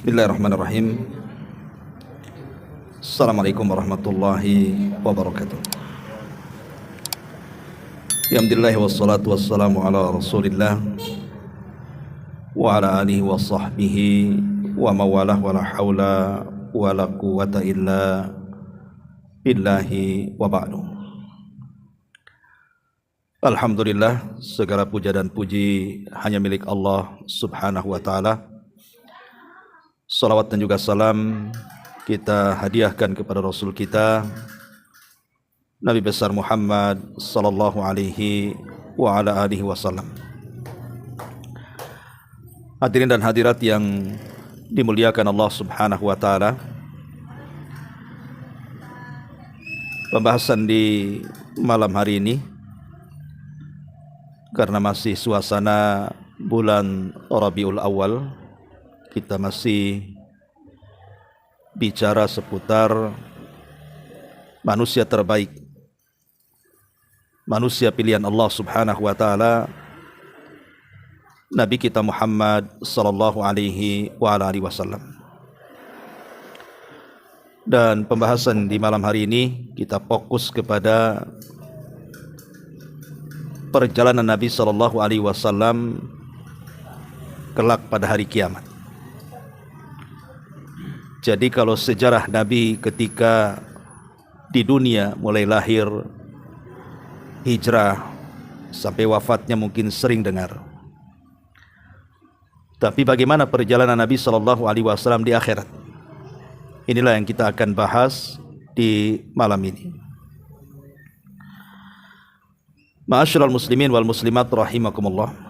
Bismillahirrahmanirrahim. Assalamualaikum warahmatullahi wabarakatuh. Alhamdulillah wassalatu wassalamu ala rasulillah wa ala alihi wa sahbihi wa mawalah wa la hawla wa la quwata illa billahi wa ba'du. Alhamdulillah, segala puja dan puji hanya milik Allah subhanahu wa ta'ala. Salawat dan juga salam kita hadiahkan kepada Rasul kita Nabi besar Muhammad sallallahu alaihi wa ala alihi wasallam. Hadirin dan hadirat yang dimuliakan Allah subhanahu wa ta'ala, pembahasan di malam hari ini, karena masih suasana bulan Rabiul Awal, kita masih bicara seputar manusia terbaik, manusia pilihan Allah subhanahu wa ta'ala, Nabi kita Muhammad sallallahu alaihi wa alihi wasallam. Dan pembahasan di malam hari ini kita fokus kepada perjalanan Nabi sallallahu alaihi wasallam kelak pada hari kiamat. Jadi kalau sejarah Nabi ketika di dunia mulai lahir, hijrah, sampai wafatnya mungkin sering dengar. Tapi bagaimana perjalanan Nabi SAW di akhirat? Inilah yang kita akan bahas di malam ini. Ma'asyiral muslimin wal muslimat rahimakumullah.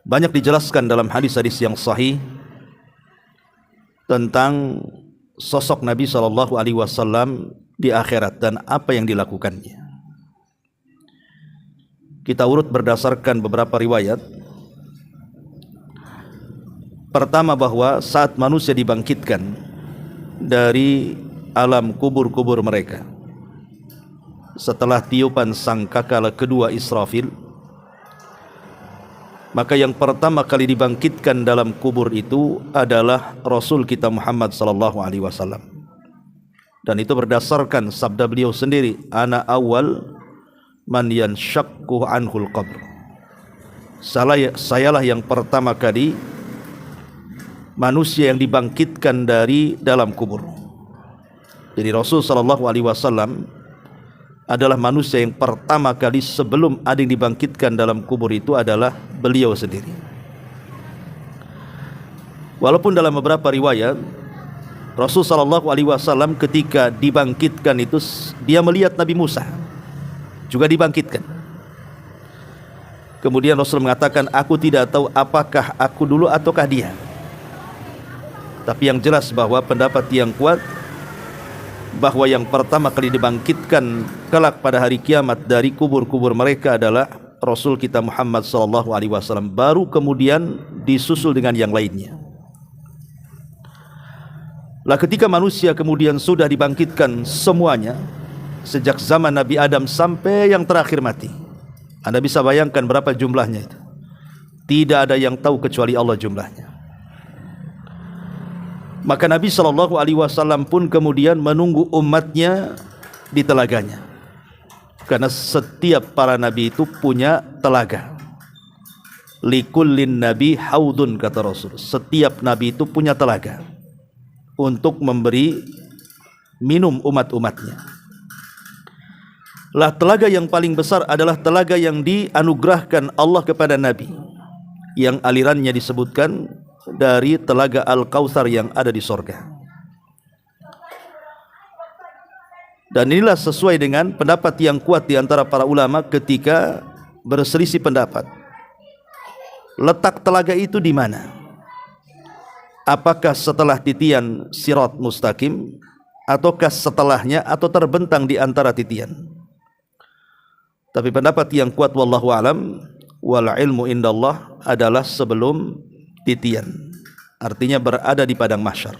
Banyak dijelaskan dalam hadis-hadis yang sahih tentang sosok Nabi SAW di akhirat dan apa yang dilakukannya. Kita urut berdasarkan beberapa riwayat. Pertama, bahwa saat manusia dibangkitkan dari alam kubur-kubur mereka, setelah tiupan sangkakala kedua Israfil, maka yang pertama kali dibangkitkan dalam kubur itu adalah Rasul kita Muhammad sallallahu alaihi wasallam. Dan itu berdasarkan sabda beliau sendiri, ana awal man yanshaqu anhul qabr. Sayalah yang pertama kali manusia yang dibangkitkan dari dalam kubur. Jadi Rasul sallallahu alaihi wasallam adalah manusia yang pertama kali sebelum ada yang dibangkitkan dalam kubur itu adalah beliau sendiri. Walaupun dalam beberapa riwayat Rasul sallallahu alaihi wasallam ketika dibangkitkan itu dia melihat Nabi Musa juga dibangkitkan. Kemudian Rasul mengatakan, aku tidak tahu apakah aku dulu ataukah dia. Tapi yang jelas bahwa pendapat yang kuat bahwa yang pertama kali dibangkitkan kelak pada hari kiamat dari kubur-kubur mereka adalah Rasul kita Muhammad SAW, baru kemudian disusul dengan yang lainnya. Lah ketika manusia kemudian sudah dibangkitkan semuanya, sejak zaman Nabi Adam sampai yang terakhir mati, Anda bisa bayangkan berapa jumlahnya itu. Tidak ada yang tahu kecuali Allah jumlahnya. Maka Nabi SAW pun kemudian menunggu umatnya di telaganya. Karena setiap para nabi itu punya telaga. Likullin nabi haudun, kata Rasul. Setiap nabi itu punya telaga untuk memberi minum umat-umatnya. Lah telaga yang paling besar adalah telaga yang dianugerahkan Allah kepada nabi, yang alirannya disebutkan dari telaga Al-Kautsar yang ada di sorga. Dan inilah sesuai dengan pendapat yang kuat di antara para ulama ketika berselisih pendapat. Letak telaga itu di mana? Apakah setelah titian Sirat Mustaqim, ataukah setelahnya, atau terbentang di antara titian? Tapi pendapat yang kuat wallahu alam, wal ilmu indallah, adalah sebelum titian, artinya berada di padang mahsyar.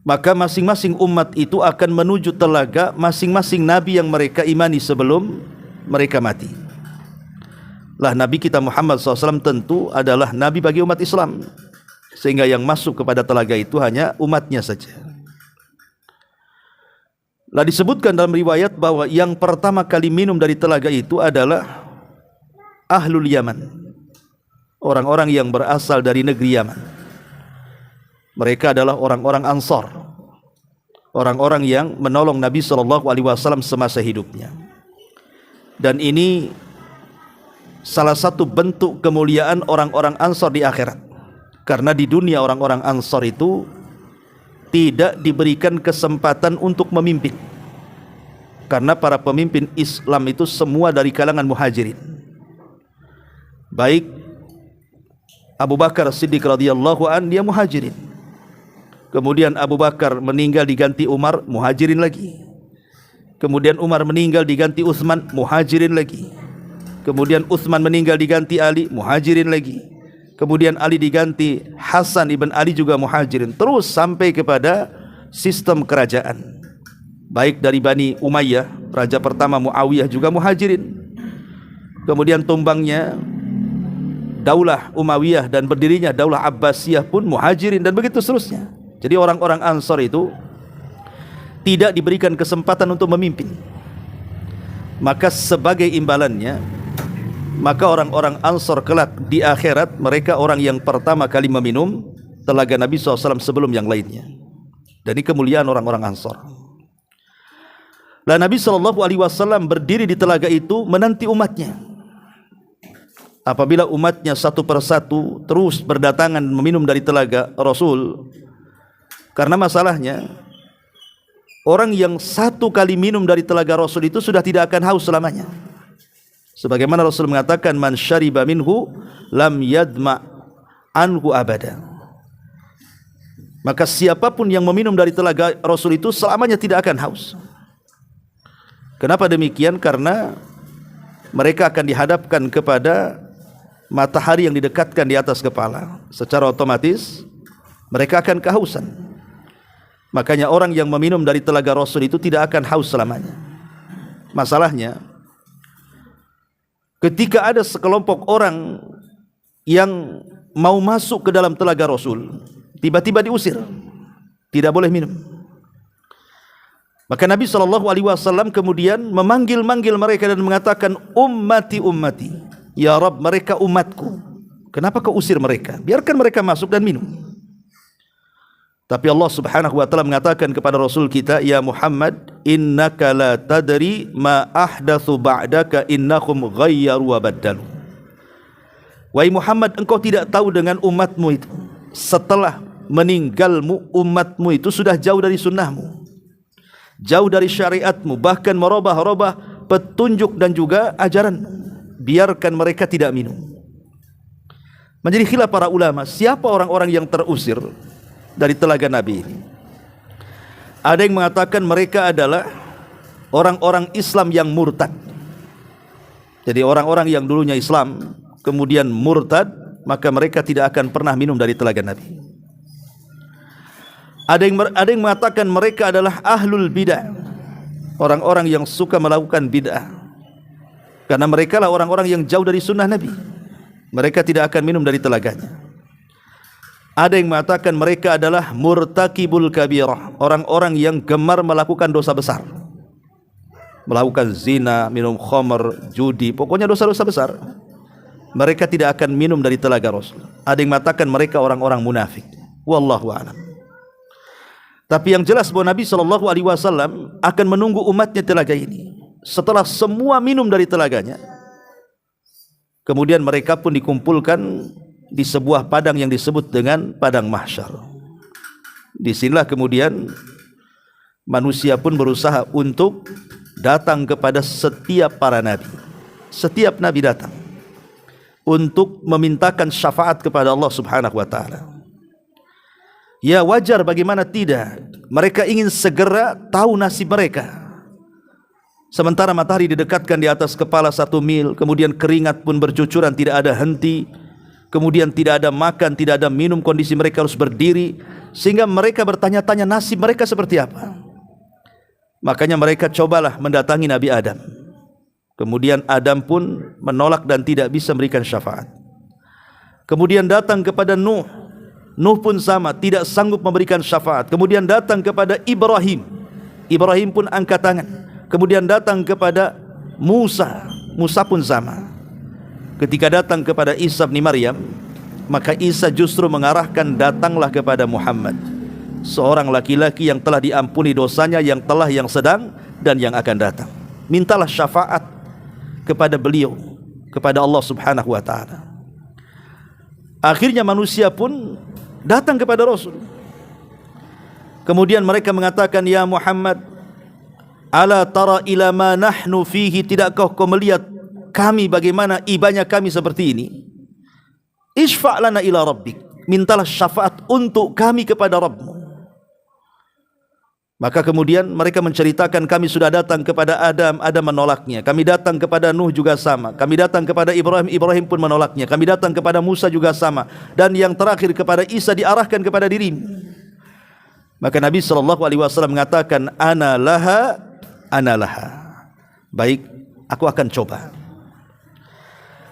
Maka masing-masing umat itu akan menuju telaga masing-masing nabi yang mereka imani sebelum mereka mati. lah Nabi kita Muhammad SAW tentu adalah Nabi bagi umat Islam, sehingga yang masuk kepada telaga itu hanya umatnya saja. Lah disebutkan dalam riwayat bahwa yang pertama kali minum dari telaga itu adalah Ahlul Yaman, orang-orang yang berasal dari negeri Yaman. Mereka adalah orang-orang Ansar, orang-orang yang menolong Nabi SAW semasa hidupnya. Dan ini salah satu bentuk kemuliaan orang-orang Ansar di akhirat, karena di dunia orang-orang Ansar itu tidak diberikan kesempatan untuk memimpin, karena para pemimpin Islam itu semua dari kalangan muhajirin. Baik Abu Bakar Siddiq radhiyallahu an, dia muhajirin. Kemudian Abu Bakar meninggal diganti Umar, muhajirin lagi. Kemudian Umar meninggal diganti Utsman, muhajirin lagi. Kemudian Utsman meninggal diganti Ali, muhajirin lagi. Kemudian Ali diganti Hasan ibn Ali, juga muhajirin. Terus sampai kepada sistem kerajaan, baik dari Bani Umayyah, raja pertama Muawiyah juga muhajirin. Kemudian tumbangnya Daulah Umayyah dan berdirinya Daulah Abbasiyah pun muhajirin, dan begitu seterusnya. Jadi orang-orang Ansar itu tidak diberikan kesempatan untuk memimpin. Maka sebagai imbalannya, maka orang-orang Ansar kelak di akhirat, mereka orang yang pertama kali meminum telaga Nabi SAW sebelum yang lainnya. Dan ini kemuliaan orang-orang Ansar. Lah Nabi SAW berdiri di telaga itu menanti umatnya. Apabila umatnya satu persatu terus berdatangan meminum dari telaga Rasul, karena masalahnya orang yang satu kali minum dari telaga Rasul itu sudah tidak akan haus selamanya. Sebagaimana Rasul mengatakan, man syariba minhu lam yadma anhu abada. Maka siapapun yang meminum dari telaga Rasul itu selamanya tidak akan haus. Kenapa demikian? Karena mereka akan dihadapkan kepada matahari yang didekatkan di atas kepala. Secara otomatis mereka akan kehausan. Makanya orang yang meminum dari telaga Rasul itu tidak akan haus selamanya. Masalahnya, ketika ada sekelompok orang yang mau masuk ke dalam telaga Rasul, tiba-tiba diusir, tidak boleh minum. Maka Nabi SAW kemudian memanggil-manggil mereka dan mengatakan, ummati ummati, ya Rabb, mereka umatku. Kenapa kau usir mereka? Biarkan mereka masuk dan minum. Tapi Allah Subhanahu wa taala mengatakan kepada Rasul kita, ya Muhammad, innaka la tadri ma ahdatsu ba'daka innahum ghayyaru wa baddalu. Wahai Muhammad, engkau tidak tahu dengan umatmu itu, setelah meninggalmu umatmu itu sudah jauh dari sunnahmu, jauh dari syariatmu, bahkan merubah-rubah petunjuk dan juga ajaranmu. Biarkan mereka tidak minum. Menjadi khilaf para ulama, siapa orang-orang yang terusir dari telaga Nabi ini? Ada yang mengatakan mereka adalah orang-orang Islam yang murtad. Jadi orang-orang yang dulunya Islam kemudian murtad, maka mereka tidak akan pernah minum dari telaga Nabi. Ada yang mengatakan mereka adalah ahlul bid'ah, orang-orang yang suka melakukan bid'ah, karena mereka lah orang-orang yang jauh dari sunnah Nabi. Mereka tidak akan minum dari telaganya. Ada yang mengatakan mereka adalah murtakibul kabirah, orang-orang yang gemar melakukan dosa besar, melakukan zina, minum khamr, judi, pokoknya dosa-dosa besar. Mereka tidak akan minum dari telaga Rasul. Ada yang mengatakan mereka orang-orang munafik. Wallahu a'lam. Tapi yang jelas bahwa Nabi SAW akan menunggu umatnya telaga ini. Setelah semua minum dari telaganya, kemudian mereka pun dikumpulkan di sebuah padang yang disebut dengan padang mahsyar. Disinilah kemudian manusia pun berusaha untuk datang kepada setiap para nabi. Setiap nabi datang untuk memintakan syafaat kepada Allah Subhanahu wa taala. Ya wajar, bagaimana tidak? Mereka ingin segera tahu nasib mereka. Sementara matahari didekatkan di atas kepala 1 mil, kemudian keringat pun bercucuran tidak ada henti, kemudian tidak ada makan, tidak ada minum, kondisi mereka harus berdiri, sehingga mereka bertanya-tanya nasib mereka seperti apa. Makanya mereka cobalah mendatangi Nabi Adam. Kemudian Adam pun menolak dan tidak bisa memberikan syafaat. Kemudian datang kepada Nuh. Nuh pun sama, tidak sanggup memberikan syafaat. Kemudian datang kepada Ibrahim. Ibrahim pun angkat tangan. Kemudian datang kepada Musa. Musa pun sama. Ketika datang kepada Isa bin Maryam, maka Isa justru mengarahkan datanglah kepada Muhammad, seorang laki-laki yang telah diampuni dosanya, yang telah, yang sedang, dan yang akan datang. Mintalah syafaat kepada beliau, kepada Allah subhanahu wa ta'ala. Akhirnya manusia pun datang kepada Rasul. Kemudian mereka mengatakan, ya Muhammad, ala tara ila ma nahnu fihi, tidakkah kau melihat kami bagaimana ibanya kami seperti ini? Isfa' lana ila rabbik, mintalah syafaat untuk kami kepada Rabbmu. Maka kemudian mereka menceritakan, kami sudah datang kepada Adam, Adam menolaknya. Kami datang kepada Nuh juga sama. Kami datang kepada Ibrahim, Ibrahim pun menolaknya. Kami datang kepada Musa juga sama. Dan yang terakhir kepada Isa diarahkan kepada dirimu. Maka Nabi SAW mengatakan, ana laha, ana laha. Baik, aku akan coba.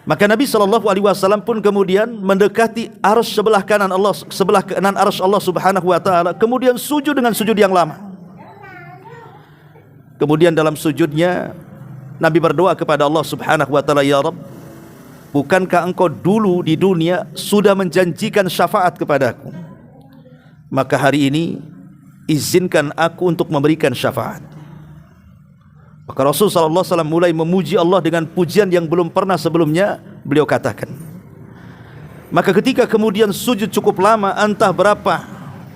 Maka Nabi SAW pun kemudian mendekati arsy sebelah kanan Allah, sebelah kanan arsy Allah subhanahu wa ta'ala. Kemudian sujud dengan sujud yang lama. Kemudian dalam sujudnya Nabi berdoa kepada Allah subhanahu wa ta'ala, ya Rabb, bukankah engkau dulu di dunia sudah menjanjikan syafaat kepadaku? Maka hari ini izinkan aku untuk memberikan syafaat. Maka Rasul SAW mulai memuji Allah dengan pujian yang belum pernah sebelumnya beliau katakan. Maka ketika kemudian sujud cukup lama, entah berapa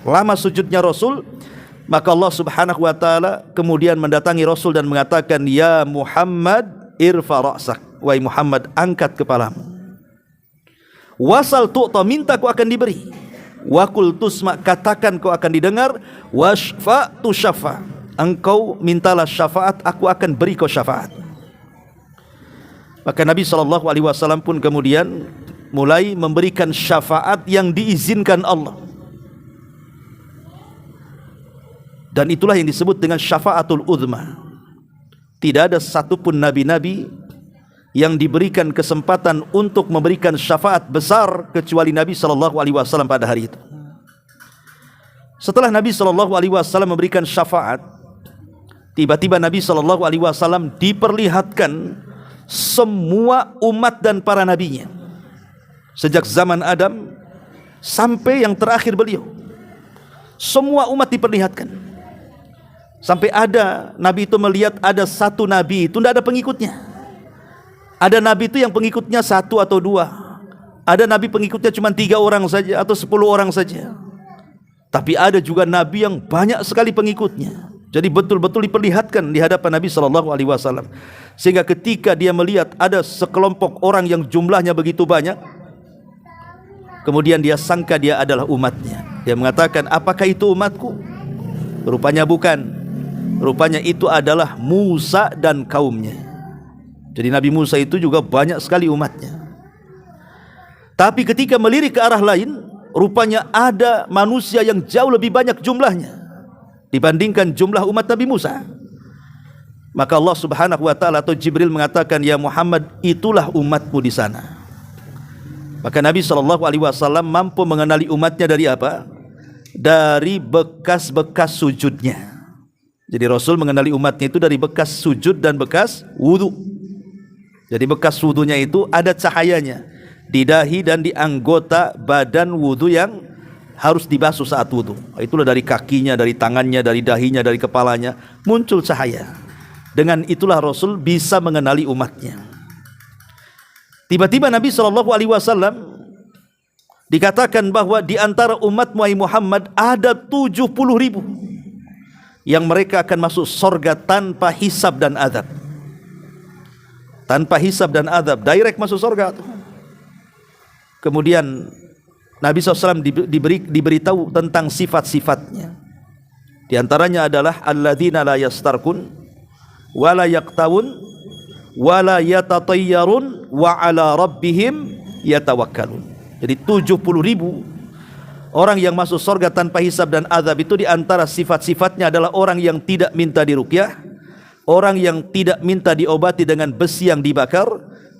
lama sujudnya Rasul, maka Allah subhanahu wa ta'ala kemudian mendatangi Rasul dan mengatakan, ya Muhammad irfa ra'sak, wahai Muhammad, angkat kepalamu. Wasal tu'ta, minta kau akan diberi. Wakul tusma, katakan kau akan didengar. Washfa tu syafa, engkau mintalah syafaat, aku akan beri kau syafaat. Maka Nabi SAW pun kemudian mulai memberikan syafaat yang diizinkan Allah. Dan itulah yang disebut dengan syafaatul uzma. Tidak ada satupun nabi-nabi yang diberikan kesempatan untuk memberikan syafaat besar kecuali Nabi SAW pada hari itu. Setelah Nabi SAW memberikan syafaat, tiba-tiba Nabi SAW diperlihatkan semua umat dan para nabinya, sejak zaman Adam sampai yang terakhir beliau. Semua umat diperlihatkan. Sampai ada Nabi itu melihat ada satu Nabi itu tidak ada pengikutnya. Ada Nabi itu yang pengikutnya 1 atau 2. Ada Nabi pengikutnya cuma 3 orang saja atau 10 orang saja. Tapi ada juga Nabi yang banyak sekali pengikutnya. Jadi betul-betul diperlihatkan di hadapan Nabi SAW. Sehingga ketika dia melihat ada sekelompok orang yang jumlahnya begitu banyak, kemudian dia sangka dia adalah umatnya. Dia mengatakan, apakah itu umatku? Rupanya bukan. Rupanya itu adalah Musa dan kaumnya. Jadi Nabi Musa itu juga banyak sekali umatnya. Tapi ketika melirik ke arah lain, rupanya ada manusia yang jauh lebih banyak jumlahnya dibandingkan jumlah umat Nabi Musa. Maka Allah subhanahu wa ta'ala atau Jibril mengatakan, ya Muhammad, itulah umatmu di sana. Maka Nabi SAW mampu mengenali umatnya dari apa? Dari bekas-bekas sujudnya. Jadi Rasul mengenali umatnya itu dari bekas sujud dan bekas wudu. Jadi bekas wudunya itu ada cahayanya di dahi dan di anggota badan wudu yang harus dibasuh saat wudu. Itulah dari kakinya, dari tangannya, dari dahinya, dari kepalanya muncul cahaya. Dengan itulah Rasul bisa mengenali umatnya. Tiba-tiba Nabi SAW dikatakan bahwa di antara umat Muhammad ada 70.000 yang mereka akan masuk surga tanpa hisab dan azab. Tanpa hisab dan azab, direct masuk surga. Kemudian Nabi SAW diberitahu tentang sifat-sifatnya. Di antaranya adalah alladzina la yastarkun wa la yaqtawun wa la yatatayyarun wa ala rabbihim yatawakkalun. Jadi 70.000 orang yang masuk surga tanpa hisab dan azab itu di antara sifat-sifatnya adalah orang yang tidak minta diruqyah, orang yang tidak minta diobati dengan besi yang dibakar,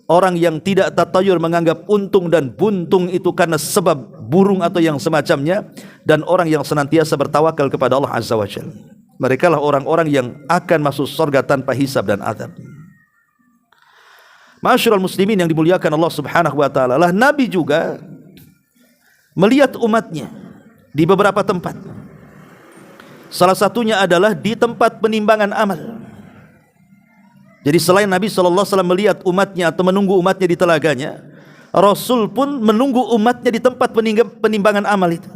orang yang tidak tatayur menganggap untung dan buntung itu karena sebab burung atau yang semacamnya, dan orang yang senantiasa bertawakal kepada Allah Azza wa Jalla. Mereka lah orang-orang yang akan masuk surga tanpa hisab dan azab. Ma'asyiral muslimin yang dimuliakan Allah Subhanahu wa taala, lah Nabi juga melihat umatnya di beberapa tempat. Salah satunya adalah di tempat penimbangan amal. Jadi selain Nabi SAW melihat umatnya atau menunggu umatnya di telaganya, Rasul pun menunggu umatnya di tempat penimbangan amal itu.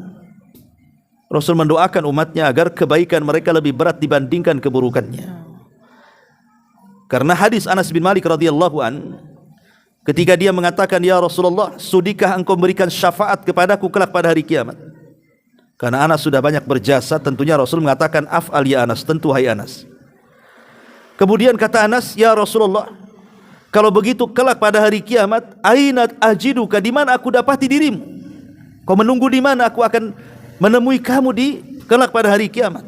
Rasul mendoakan umatnya agar kebaikan mereka lebih berat dibandingkan keburukannya. Karena hadis Anas bin Malik radhiyallahu an, ketika dia mengatakan, "Ya Rasulullah, sudikah engkau memberikan syafaat kepadaku kelak pada hari kiamat?" Karena Anas sudah banyak berjasa, tentunya Rasul mengatakan, "Af'al ya Anas," tentu hai Anas. Kemudian kata Anas, "Ya Rasulullah, kalau begitu kelak pada hari kiamat, aina ajiduka, di mana aku dapati dirimu? Kau menunggu di mana aku akan menemui kamu di kelak pada hari kiamat?"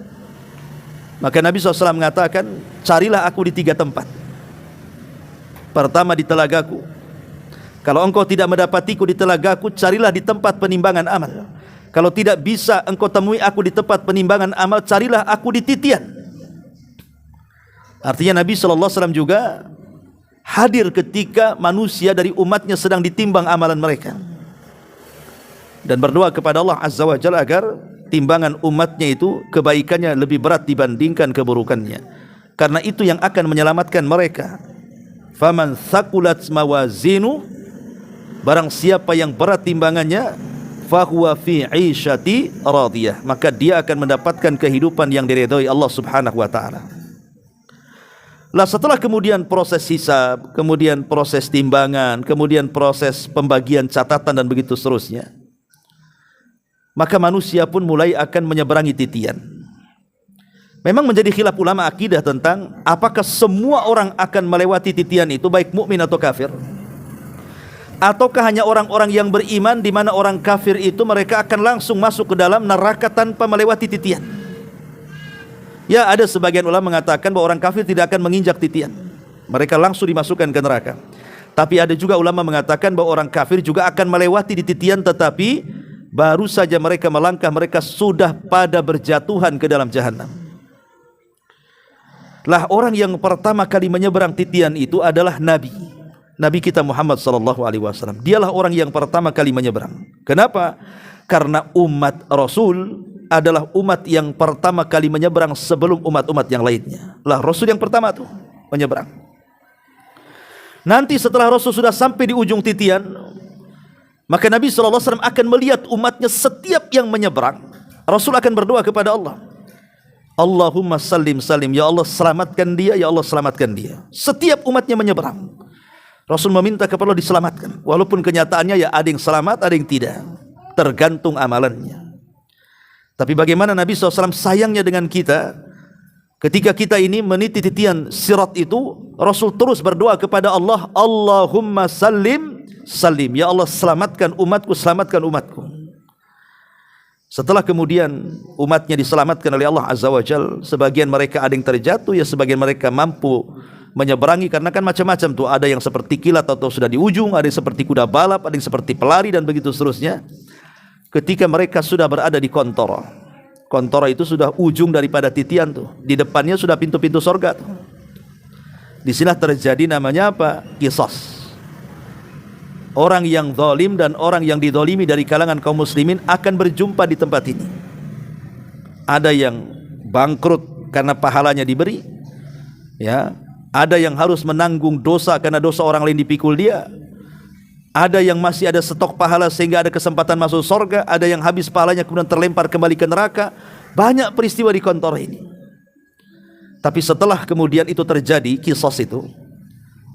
Maka Nabi SAW mengatakan, "Carilah aku di 3 tempat. Pertama di telagaku. Kalau engkau tidak mendapatiku di telagaku, carilah di tempat penimbangan amal. Kalau tidak bisa engkau temui aku di tempat penimbangan amal, carilah aku di titian." Artinya Nabi SAW juga hadir ketika manusia dari umatnya sedang ditimbang amalan mereka, dan berdoa kepada Allah Azza wa Jalla agar timbangan umatnya itu kebaikannya lebih berat dibandingkan keburukannya, karena itu yang akan menyelamatkan mereka. Faman thaqulat mawazinu, barang siapa yang berat timbangannya, fahuwa fi 'ishati radiyah, maka dia akan mendapatkan kehidupan yang diridhai Allah Subhanahu wa taala. Lah setelah kemudian proses hisab, kemudian proses timbangan, kemudian proses pembagian catatan dan begitu seterusnya, maka manusia pun mulai akan menyeberangi titian. Memang menjadi khilaf ulama akidah tentang apakah semua orang akan melewati titian itu, baik mukmin atau kafir, ataukah hanya orang-orang yang beriman, di mana orang kafir itu mereka akan langsung masuk ke dalam neraka tanpa melewati titian. Ya, ada sebagian ulama mengatakan bahwa orang kafir tidak akan menginjak titian, mereka langsung dimasukkan ke neraka. Tapi ada juga ulama mengatakan bahwa orang kafir juga akan melewati di titian, tetapi baru saja mereka melangkah, mereka sudah pada berjatuhan ke dalam jahanam. Lah orang yang pertama kali menyeberang titian itu adalah Nabi kita Muhammad SAW. Dialah orang yang pertama kali menyeberang. Kenapa? Karena umat Rasul adalah umat yang pertama kali menyeberang sebelum umat-umat yang lainnya. Lah Rasul yang pertama tuh menyeberang. Nanti setelah Rasul sudah sampai di ujung titian, maka Nabi SAW akan melihat umatnya setiap yang menyeberang. Rasul akan berdoa kepada Allah, Allahumma salim salim, ya Allah selamatkan dia, ya Allah selamatkan dia. Setiap umatnya menyeberang, Rasul meminta kepada Allah diselamatkan. Walaupun kenyataannya ya ada yang selamat, ada yang tidak, tergantung amalannya. Tapi bagaimana Nabi SAW sayangnya dengan kita, ketika kita ini meniti titian sirat itu, Rasul terus berdoa kepada Allah, Allahumma salim salim, ya Allah selamatkan umatku, selamatkan umatku. Setelah kemudian umatnya diselamatkan oleh Allah Azza wa Jal, sebagian mereka ada yang terjatuh, ya sebagian mereka mampu menyeberangi, karena kan macam-macam tuh, ada yang seperti kilat atau sudah di ujung, ada yang seperti kuda balap, ada yang seperti pelari dan begitu seterusnya. Ketika mereka sudah berada di Kontoro itu sudah ujung daripada titian tuh, di depannya sudah pintu-pintu sorga tuh. Di sini terjadi namanya apa? Qisas. Orang yang zalim dan orang yang dizalimi dari kalangan kaum muslimin akan berjumpa di tempat ini. Ada yang bangkrut karena pahalanya diberi, ya. Ada yang harus menanggung dosa karena dosa orang lain dipikul dia. Ada yang masih ada stok pahala sehingga ada kesempatan masuk surga. Ada yang habis pahalanya kemudian terlempar kembali ke neraka. Banyak peristiwa di Kontoro ini. Tapi setelah kemudian itu terjadi, kisos itu,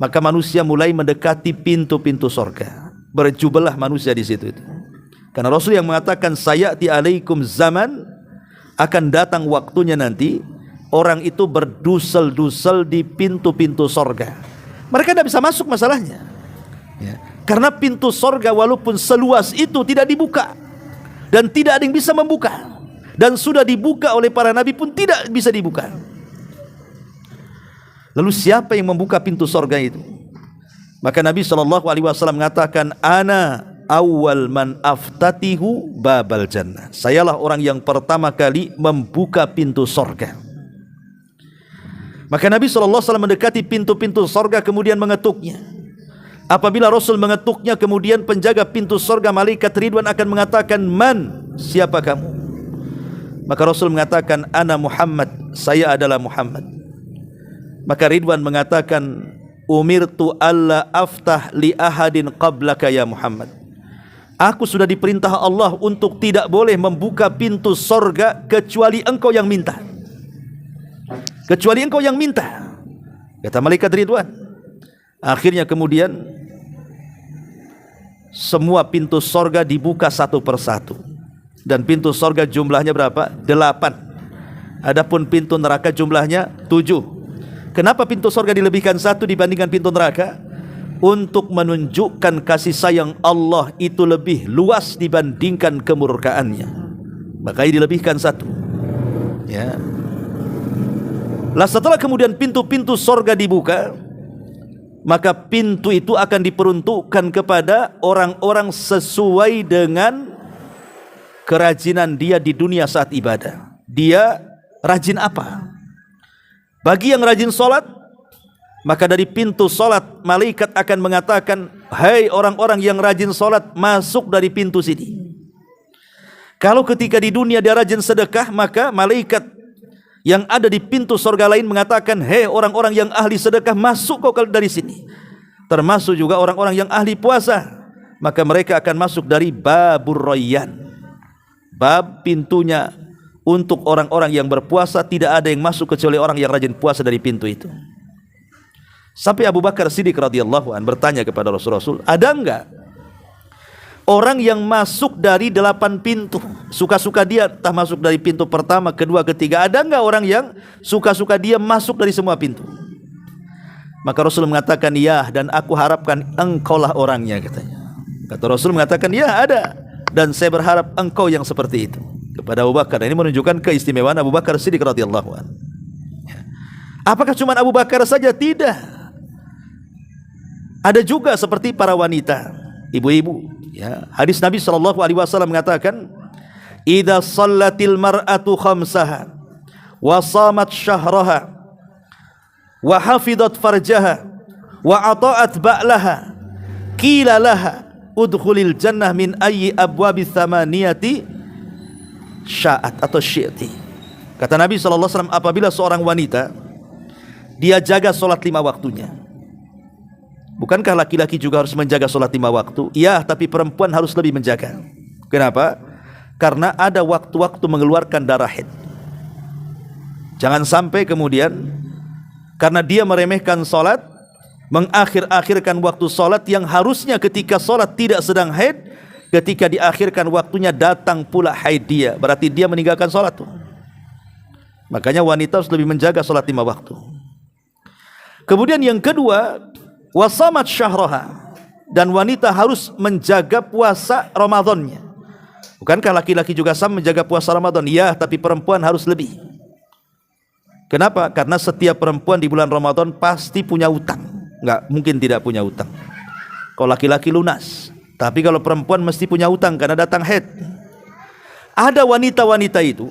maka manusia mulai mendekati pintu-pintu surga. Berjubellah manusia di situ itu. Karena Rasul yang mengatakan, sayati alaikum zaman, akan datang waktunya nanti orang itu berdusel-dusel di pintu-pintu surga. Mereka tidak bisa masuk masalahnya, ya. Karena pintu sorga walaupun seluas itu tidak dibuka, dan tidak ada yang bisa membuka, dan sudah dibuka oleh para nabi pun tidak bisa dibuka. Lalu siapa yang membuka pintu sorga itu? Maka Nabi SAW mengatakan, ana awal man aftatihu babal jannah. Sayalah orang yang pertama kali membuka pintu sorga. Maka Nabi SAW mendekati pintu-pintu sorga kemudian mengetuknya. Apabila Rasul mengetuknya, kemudian penjaga pintu sorga malaikat Ridwan akan mengatakan, man, siapa kamu? Maka Rasul mengatakan, ana Muhammad, saya adalah Muhammad. Maka Ridwan mengatakan, umirtu alla aftah li ahadin qablaka ya Muhammad. Aku sudah diperintah Allah untuk tidak boleh membuka pintu sorga kecuali engkau yang minta. Kecuali engkau yang minta, kata malaikat Ridwan. Akhirnya kemudian semua pintu sorga dibuka satu persatu. Dan pintu sorga jumlahnya berapa? 8. Adapun pintu neraka jumlahnya 7. Kenapa pintu sorga dilebihkan 1 dibandingkan pintu neraka? Untuk menunjukkan kasih sayang Allah itu lebih luas dibandingkan kemurkaannya. Makanya dilebihkan 1. Ya. Lah setelah kemudian pintu-pintu sorga dibuka, maka pintu itu akan diperuntukkan kepada orang-orang sesuai dengan kerajinan dia di dunia saat ibadah. Dia rajin apa? Bagi yang rajin solat, maka dari pintu solat malaikat akan mengatakan, hai orang-orang yang rajin solat, masuk dari pintu sini. Kalau ketika di dunia dia rajin sedekah, maka malaikat yang ada di pintu sorga lain mengatakan, hei orang-orang yang ahli sedekah, masuk kau dari sini. Termasuk juga orang-orang yang ahli puasa, maka mereka akan masuk dari babur rayyan. Bab pintunya untuk orang-orang yang berpuasa, tidak ada yang masuk kecuali orang yang rajin puasa dari pintu itu. Sampai Abu Bakar Siddiq radhiyallahu anhu bertanya kepada Rasul, ada enggak orang yang masuk dari 8 pintu? Suka-suka dia entah masuk dari pintu pertama, kedua, ketiga. Ada enggak orang yang suka-suka dia masuk dari semua pintu? Maka Rasul mengatakan, ya, dan aku harapkan engkaulah orangnya, katanya. Kata Rasul mengatakan, ya, ada, dan saya berharap engkau yang seperti itu. Kepada Abu Bakar. Ini menunjukkan keistimewaan Abu Bakar Siddiq radhiyallahu anhu. Apakah cuma Abu Bakar saja? Tidak. Ada juga seperti para wanita, ibu-ibu. Ya. Hadis Nabi SAW mengatakan, idza shallatil mar'atu khamsaha wa shamat syahraha wa hafidhat farjaha wa ata'at ba'laha qila laha udkhulil jannah min ayyi abwabis thamaniyati sya'at atau syi'ti. Kata Nabi SAW, apabila seorang wanita dia jaga solat 5 waktunya. Bukankah laki-laki juga harus menjaga solat 5 waktu? Ya, tapi perempuan harus lebih menjaga. Kenapa? Karena ada waktu-waktu mengeluarkan darah haid. Jangan sampai kemudian karena dia meremehkan solat, mengakhir-akhirkan waktu solat yang harusnya ketika solat tidak sedang haid, ketika diakhirkan waktunya datang pula haid dia, berarti dia meninggalkan solat tuh. Makanya wanita harus lebih menjaga solat 5 waktu. Kemudian yang kedua, wasamat syahraha, dan wanita harus menjaga puasa Ramadannya. Bukankah laki-laki juga sama menjaga puasa Ramadan? Ya, tapi perempuan harus lebih. Kenapa? Karena setiap perempuan di bulan Ramadan pasti punya utang. Enggak mungkin tidak punya utang. Kalau laki-laki lunas, tapi kalau perempuan mesti punya utang karena datang haid. Ada wanita-wanita itu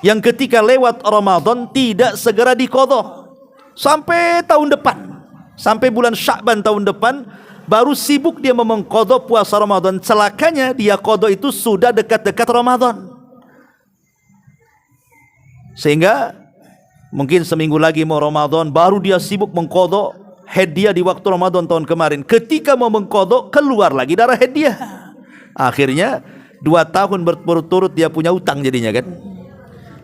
yang ketika lewat Ramadan tidak segera diqadha sampai tahun depan, sampai bulan Sya'ban tahun depan baru sibuk dia mengqadha puasa Ramadan. Celakanya dia qadha itu sudah dekat-dekat Ramadan, sehingga mungkin seminggu lagi mau Ramadan baru dia sibuk mengqadha haid dia di waktu Ramadan tahun kemarin. Ketika mau mengqadha keluar lagi darah haid dia. Akhirnya 2 tahun berturut-turut dia punya utang jadinya kan.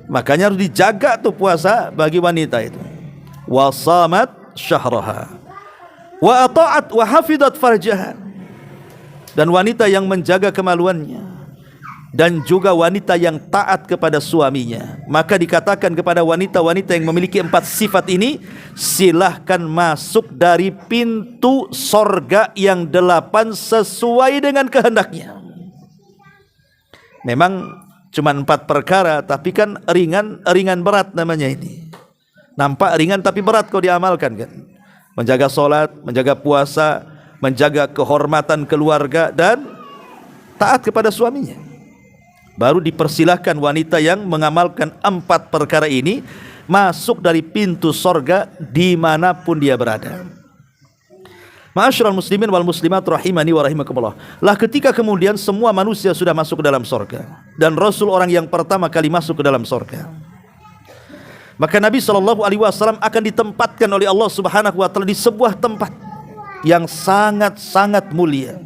Makanya harus dijaga tuh puasa bagi wanita itu. Wasamat syahraha wa ata'at wa hafidat farjaha, dan wanita yang menjaga kemaluannya dan juga wanita yang taat kepada suaminya. Maka dikatakan kepada wanita-wanita yang memiliki 4 sifat ini, silahkan masuk dari pintu sorga yang 8 sesuai dengan kehendaknya. Memang cuma 4 perkara, tapi kan ringan berat namanya ini. Nampak ringan tapi berat kalau diamalkan kan. Menjaga solat, menjaga puasa, menjaga kehormatan keluarga dan taat kepada suaminya. Baru dipersilahkan wanita yang mengamalkan 4 perkara ini masuk dari pintu sorga dimanapun dia berada. Ma'asyiral muslimin wal muslimat rahimani wa rahimakumullah. Lah ketika kemudian semua manusia sudah masuk ke dalam sorga dan Rasul orang yang pertama kali masuk ke dalam sorga, maka Nabi SAW akan ditempatkan oleh Allah Subhanahu wa Ta'ala di sebuah tempat yang sangat-sangat mulia,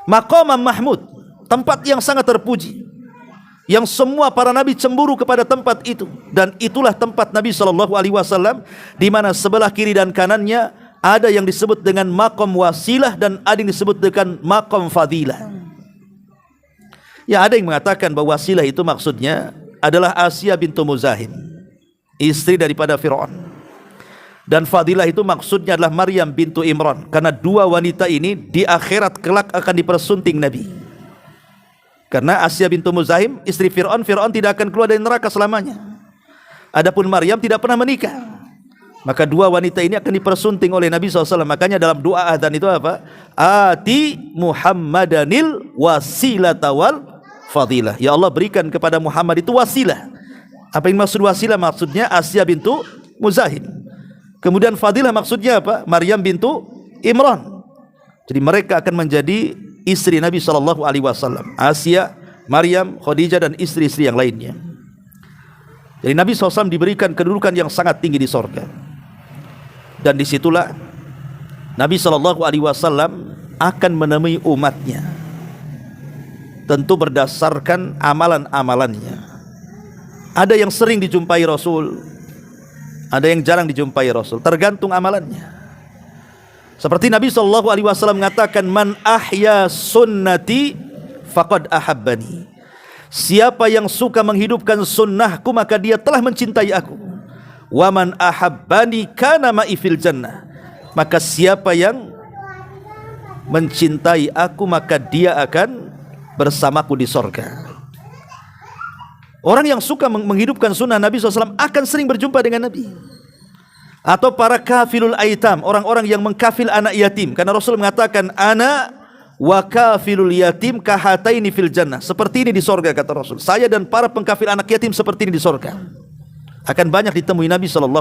Maqamam Mahmud, tempat yang sangat terpuji, yang semua para nabi cemburu kepada tempat itu. Dan itulah tempat Nabi SAW, di mana sebelah kiri dan kanannya ada yang disebut dengan maqam wasilah dan ada yang disebut dengan maqam fadilah. Ya, ada yang mengatakan bahwa wasilah itu maksudnya adalah Asia bintu Muzahim, istri daripada Fir'aun. Dan fadilah itu maksudnya adalah Maryam bintu Imran, karena dua wanita ini di akhirat kelak akan dipersunting Nabi. Karena Asia bintu Muzahim, istri Fir'aun, Fir'aun tidak akan keluar dari neraka selamanya. Adapun Maryam tidak pernah menikah. Maka dua wanita ini akan dipersunting oleh Nabi SAW. Makanya dalam doa adzan itu apa? Ati Muhammadanil wasilata wal fadilah. Ya Allah, berikan kepada Muhammad itu wasilah. Apa yang maksud wasilah? Maksudnya Asia bintu Muzahim. Kemudian fadilah maksudnya apa? Maryam bintu Imran. Jadi mereka akan menjadi istri Nabi SAW. Asia, Maryam, Khadijah dan istri-istri yang lainnya. Jadi Nabi SAW diberikan kedudukan yang sangat tinggi di sorga. Dan disitulah Nabi SAW akan menemui umatnya, tentu berdasarkan amalan-amalannya. Ada yang sering dijumpai Rasul, ada yang jarang dijumpai Rasul, tergantung amalannya. Seperti Nabi SAW mengatakan, man ahya sunnati faqad ahabbani. Siapa yang suka menghidupkan sunnahku maka dia telah mencintai aku. Wa man ahabbani kana ma'i fil jannah. Maka siapa yang mencintai aku maka dia akan bersamaku di sorga. Orang yang suka menghidupkan sunnah Nabi SAW akan sering berjumpa dengan Nabi. Atau para kafilul aitam, orang-orang yang mengkafil anak yatim. Karena Rasul mengatakan, ana wa kafilul yatim kahataini fil jannah. Seperti ini di sorga, kata Rasul. Saya dan para pengkafil anak yatim seperti ini di sorga. Akan banyak ditemui Nabi SAW.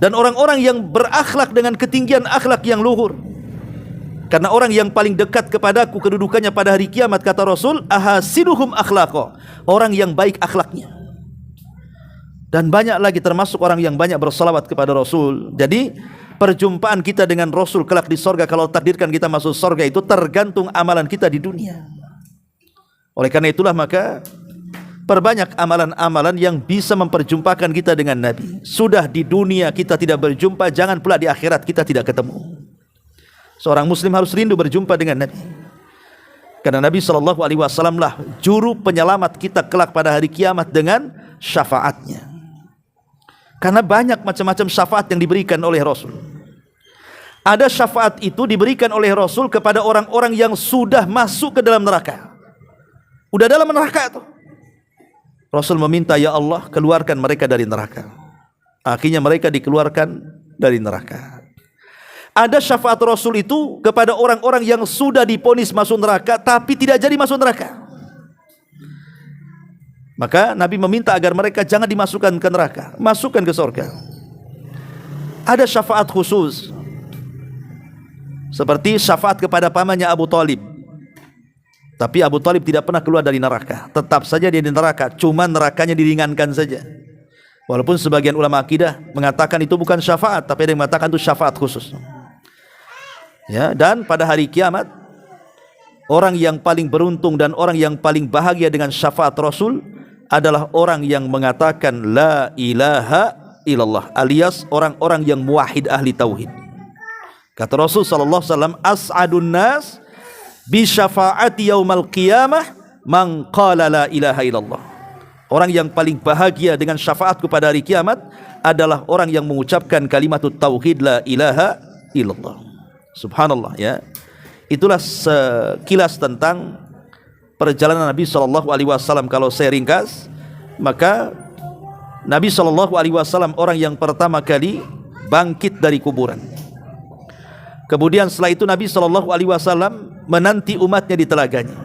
Dan orang-orang yang berakhlak dengan ketinggian akhlak yang luhur. Karena orang yang paling dekat kepadaku kedudukannya pada hari kiamat, kata Rasul, ahasinuhum akhlaqo, orang yang baik akhlaknya. Dan banyak lagi termasuk orang yang banyak bersalawat kepada Rasul. Jadi perjumpaan kita dengan Rasul kelak di sorga, kalau takdirkan kita masuk sorga, itu tergantung amalan kita di dunia. Oleh karena itulah maka perbanyak amalan-amalan yang bisa memperjumpakan kita dengan Nabi. Sudah di dunia kita tidak berjumpa, jangan pula di akhirat kita tidak ketemu. Seorang muslim harus rindu berjumpa dengan Nabi. Karena Nabi SAW lah juru penyelamat kita kelak pada hari kiamat dengan syafaatnya. Karena banyak macam-macam syafaat yang diberikan oleh Rasul. Ada syafaat itu diberikan oleh Rasul kepada orang-orang yang sudah masuk ke dalam neraka. Udah dalam neraka itu. Rasul meminta, ya Allah, keluarkan mereka dari neraka. Akhirnya mereka dikeluarkan dari neraka. Ada syafaat Rasul itu kepada orang-orang yang sudah divonis masuk neraka tapi tidak jadi masuk neraka. Maka Nabi meminta agar mereka jangan dimasukkan ke neraka, masukkan ke surga. Ada syafaat khusus, seperti syafaat kepada pamannya Abu Talib. Tapi Abu Talib tidak pernah keluar dari neraka, tetap saja dia di neraka, cuma nerakanya diringankan saja. Walaupun sebagian ulama akidah mengatakan itu bukan syafaat, tapi ada yang mengatakan itu syafaat khusus. Ya, dan pada hari kiamat orang yang paling beruntung dan orang yang paling bahagia dengan syafaat Rasul adalah orang yang mengatakan la ilaha illallah, alias orang-orang yang muwahhid ahli tauhid. Kata Rasul sallallahu alaihi wasallam, as'adun nas bi syafaati yaumal qiyamah man qala la ilaha illallah. Orang yang paling bahagia dengan syafaatku pada hari kiamat adalah orang yang mengucapkan kalimat tauhid la ilaha illallah. Subhanallah, ya. Itulah sekilas tentang perjalanan Nabi SAW. Kalau saya ringkas, maka Nabi SAW orang yang pertama kali bangkit dari kuburan. Kemudian setelah itu Nabi SAW menanti umatnya di telaganya.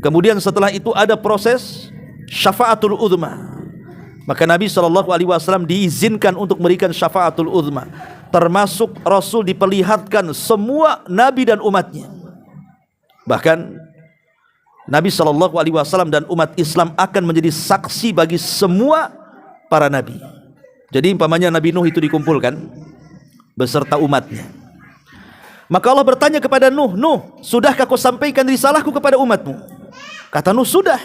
Kemudian setelah itu ada proses syafaatul uzma. Maka Nabi SAW diizinkan untuk memberikan syafaatul uzma. Termasuk Rasul diperlihatkan semua Nabi dan umatnya. Bahkan Nabi SAW dan umat Islam akan menjadi saksi bagi semua para Nabi. Jadi umpamanya Nabi Nuh itu dikumpulkan beserta umatnya. Maka Allah bertanya kepada Nuh, Nuh, sudahkah kau sampaikan risalahku kepada umatmu? Kata Nuh, sudah.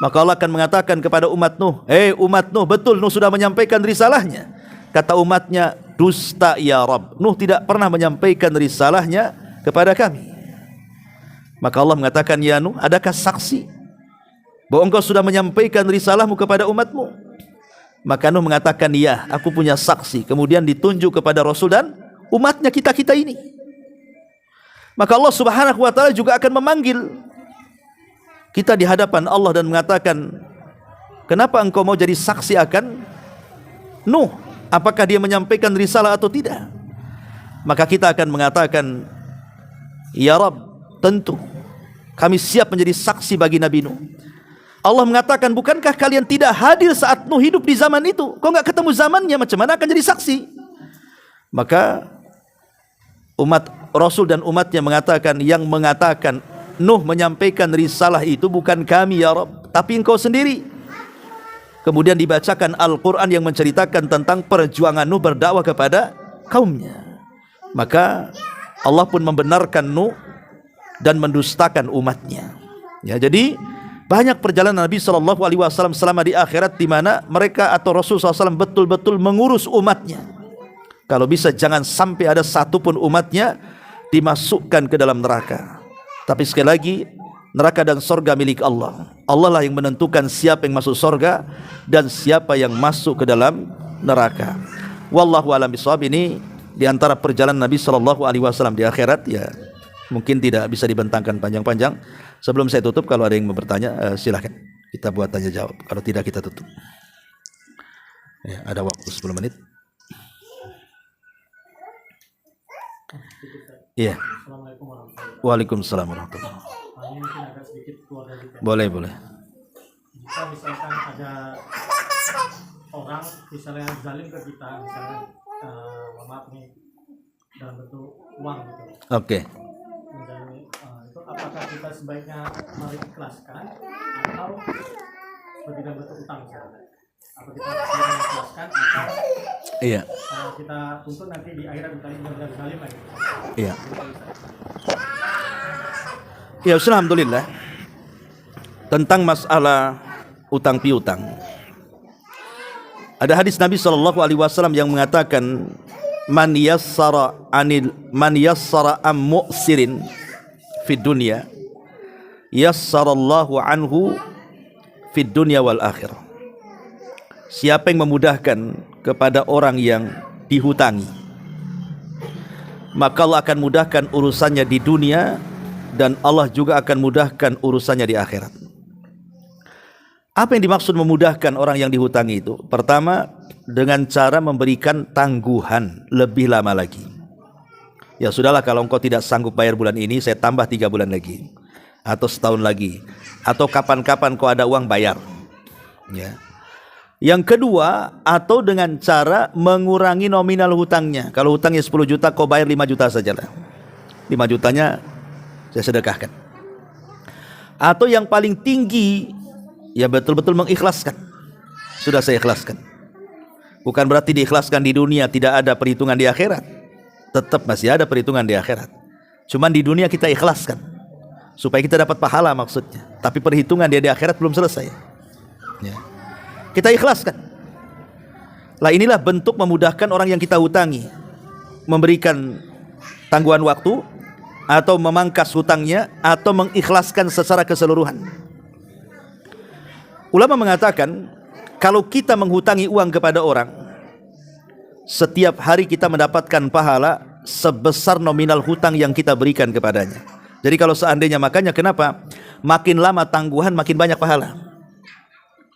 Maka Allah akan mengatakan kepada umat Nuh, umat Nuh, betul Nuh sudah menyampaikan risalahnya. Kata umatnya, dusta ya Rabb, Nuh tidak pernah menyampaikan risalahnya kepada kami. Maka Allah mengatakan, ya Nuh, adakah saksi bahwa engkau sudah menyampaikan risalahmu kepada umatmu? Maka Nuh mengatakan, ya, aku punya saksi. Kemudian ditunjuk kepada Rasul dan umatnya kita-kita ini. Maka Allah Subhanahu wa ta'ala juga akan memanggil kita di hadapan Allah dan mengatakan, kenapa engkau mau jadi saksi akan Nuh? Apakah dia menyampaikan risalah atau tidak? Maka kita akan mengatakan, ya Rabb, tentu kami siap menjadi saksi bagi Nabi Nuh. Allah mengatakan, bukankah kalian tidak hadir saat Nuh hidup di zaman itu? Kau enggak ketemu zamannya, macam mana akan jadi saksi? Maka umat Rasul dan umatnya mengatakan, yang mengatakan Nuh menyampaikan risalah itu bukan kami ya Rabb, tapi engkau sendiri. Kemudian dibacakan Al-Quran yang menceritakan tentang perjuangan Nuh berdakwah kepada kaumnya. Maka Allah pun membenarkan Nuh dan mendustakan umatnya. Ya, jadi banyak perjalanan Nabi SAW selama di akhirat di mana mereka atau Rasul SAW betul-betul mengurus umatnya. Kalau bisa jangan sampai ada satupun umatnya dimasukkan ke dalam neraka. Tapi sekali lagi, neraka dan sorga milik Allah. Allah lah yang menentukan siapa yang masuk sorga dan siapa yang masuk ke dalam neraka. Wallahu a'lam bishawab. Ini di antara perjalanan Nabi SAW di akhirat, ya mungkin tidak bisa dibentangkan panjang-panjang. Sebelum saya tutup, kalau ada yang mau bertanya, silahkan kita buat tanya jawab. Kalau tidak, kita tutup. Ya, ada waktu 10 menit. Iya. Assalamualaikum warahmatullahi wabarakatuh. Waalaikumsalam warahmatullahi wabarakatuh. Ini mungkin agak sedikit keluar dari tema. Boleh, boleh. Jika misalkan ada orang misalnya zalim ke kita, misalnya maaf nih dalam bentuk uang gitu. Oke. Misalnya, itu apakah kita sebaiknya mengikhlaskan atau seperti dalam bentuk utang misalnya? Apa kita mengikhlaskan atau Iya. kita tuntut nanti di akhirat misalnya benar-benar zalim lagi? Iya. Ya, alhamdulillah. Tentang masalah utang piutang, ada hadis Nabi SAW yang mengatakan, man yassara am mu'sirin fid dunya yassarallahu anhu fid dunya wal akhirah. Siapa yang memudahkan kepada orang yang dihutangi, maka Allah akan mudahkan urusannya di dunia, dan Allah juga akan mudahkan urusannya di akhirat. Apa yang dimaksud memudahkan orang yang dihutangi itu? Pertama, dengan cara memberikan tangguhan lebih lama lagi. Ya sudahlah, kalau engkau tidak sanggup bayar bulan ini, saya tambah 3 bulan lagi, atau setahun lagi, atau kapan-kapan kau ada uang bayar. Ya. Yang kedua, atau dengan cara mengurangi nominal hutangnya. Kalau hutangnya 10 juta, kau bayar 5 juta sajalah. 5 jutanya saya sedekahkan. Atau yang paling tinggi, ya betul-betul mengikhlaskan. Sudah saya ikhlaskan. Bukan berarti diikhlaskan di dunia tidak ada perhitungan di akhirat. Tetap masih ada perhitungan di akhirat. Cuman di dunia kita ikhlaskan supaya kita dapat pahala maksudnya. Tapi perhitungan dia di akhirat belum selesai. Ya. Kita ikhlaskan. Lah inilah bentuk memudahkan orang yang kita hutangi. Memberikan tangguhan waktu, atau memangkas hutangnya, atau mengikhlaskan secara keseluruhan. Ulama mengatakan, kalau kita menghutangi uang kepada orang, setiap hari kita mendapatkan pahala sebesar nominal hutang yang kita berikan kepadanya. Jadi kalau seandainya, makanya kenapa makin lama tangguhan makin banyak pahala.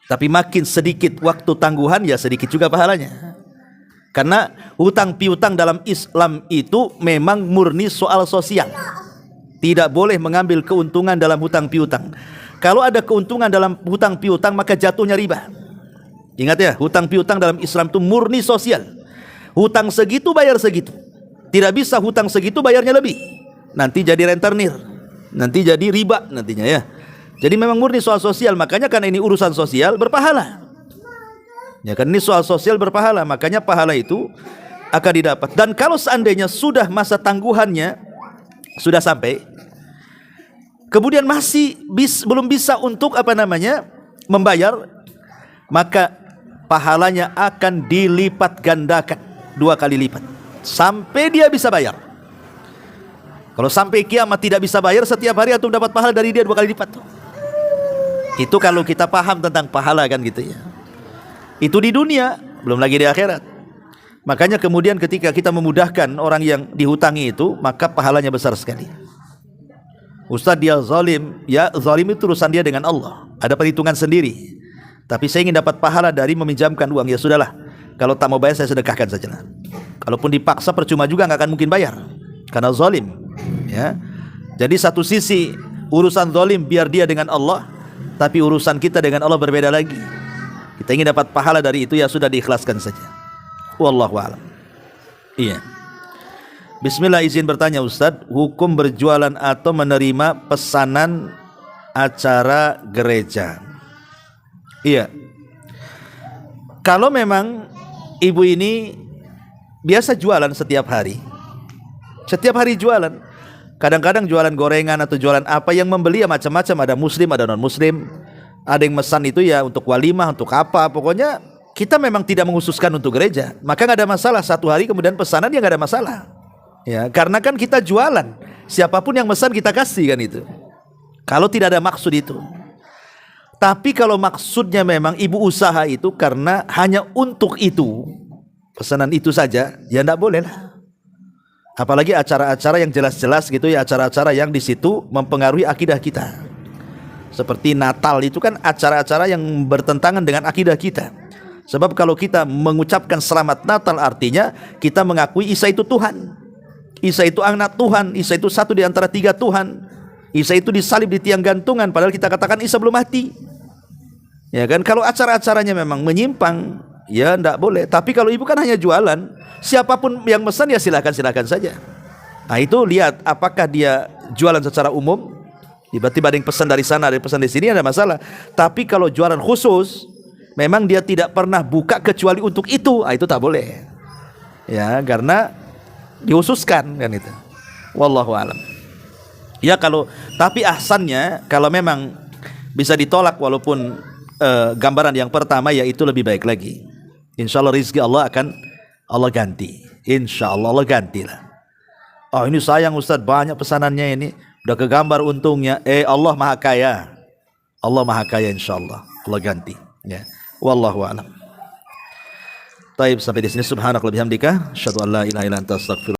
Tapi makin sedikit waktu tangguhan, ya sedikit juga pahalanya. Karena hutang piutang dalam Islam itu memang murni soal sosial. Tidak boleh mengambil keuntungan dalam hutang piutang. Kalau ada keuntungan dalam hutang piutang, maka jatuhnya riba. Ingat ya, hutang piutang dalam Islam itu murni sosial. Hutang segitu bayar segitu. Tidak bisa hutang segitu bayarnya lebih. Nanti jadi rentenir. Nanti jadi riba nantinya ya. Jadi memang murni soal sosial. Makanya kan ini urusan sosial berpahala. Ya kan ini soal sosial berpahala. Makanya pahala itu akan didapat. Dan kalau seandainya sudah masa tangguhannya sudah sampai, kemudian masih belum bisa untuk membayar, maka pahalanya akan dilipat gandakan 2 kali lipat sampai dia bisa bayar. Kalau sampai kiamat tidak bisa bayar, setiap hari antum dapat pahala dari dia 2 kali lipat. Itu kalau kita paham tentang pahala kan gitu ya. Itu di dunia, belum lagi di akhirat. Makanya kemudian ketika kita memudahkan orang yang dihutangi itu, maka pahalanya besar sekali. Ustaz, dia zalim. Ya, zalim itu urusan dia dengan Allah. Ada perhitungan sendiri. Tapi saya ingin dapat pahala dari meminjamkan uang. Ya sudahlah, kalau tak mau bayar saya sedekahkan saja. Kalaupun dipaksa percuma juga, nggak akan mungkin bayar. Karena zalim. Ya. Jadi satu sisi urusan zalim biar dia dengan Allah, tapi urusan kita dengan Allah berbeda lagi. Kita ingin dapat pahala dari itu, ya sudah diikhlaskan saja. Wallahu a'lam. Iya. Bismillah, izin bertanya Ustadz, hukum berjualan atau menerima pesanan acara gereja. Iya. Kalau memang ibu ini biasa jualan setiap hari jualan, kadang-kadang jualan gorengan atau jualan apa, yang membeli ya macam-macam, ada muslim ada non muslim, ada yang mesan itu ya untuk walimah, untuk apa, pokoknya kita memang tidak menghususkan untuk gereja, maka nggak ada masalah. Satu hari kemudian pesanan ya nggak ada masalah ya, karena kan kita jualan, siapapun yang mesan kita kasih kan itu, kalau tidak ada maksud itu. Tapi kalau maksudnya memang ibu usaha itu karena hanya untuk itu, pesanan itu saja, ya nggak boleh lah. Apalagi acara-acara yang jelas-jelas gitu ya, acara-acara yang di situ mempengaruhi akidah kita. Seperti Natal itu kan acara-acara yang bertentangan dengan akidah kita. Sebab kalau kita mengucapkan selamat Natal, artinya kita mengakui Isa itu Tuhan. Isa itu anak Tuhan, Isa itu satu di antara 3 Tuhan. Isa itu disalib di tiang gantungan, padahal kita katakan Isa belum mati. Ya kan, kalau acara-acaranya memang menyimpang, ya enggak boleh. Tapi kalau ibu kan hanya jualan, siapapun yang pesan ya silakan saja. Nah itu lihat apakah dia jualan secara umum, tiba-tiba ada yang pesan dari sana, ada yang pesan di sini, ada masalah. Tapi kalau jualan khusus, memang dia tidak pernah buka kecuali untuk itu, itu tak boleh. Ya, karena dikhususkan kan itu. Wallahu a'lam. Ya tapi ahsannya kalau memang bisa ditolak walaupun gambaran yang pertama, ya itu lebih baik lagi. Insya Allah rizki Allah ganti. Insya Allah gantilah. Oh ini sayang Ustaz, banyak pesanannya ini, udah kegambar untungnya. Allah maha kaya. Allah maha kaya, insya Allah Allah ganti. Ya. Wallahu a'lam. Taib, sampai di sini. Subhanakallahumma bihamdika, asyhadu an la ilaha illa anta, astaghfiruka.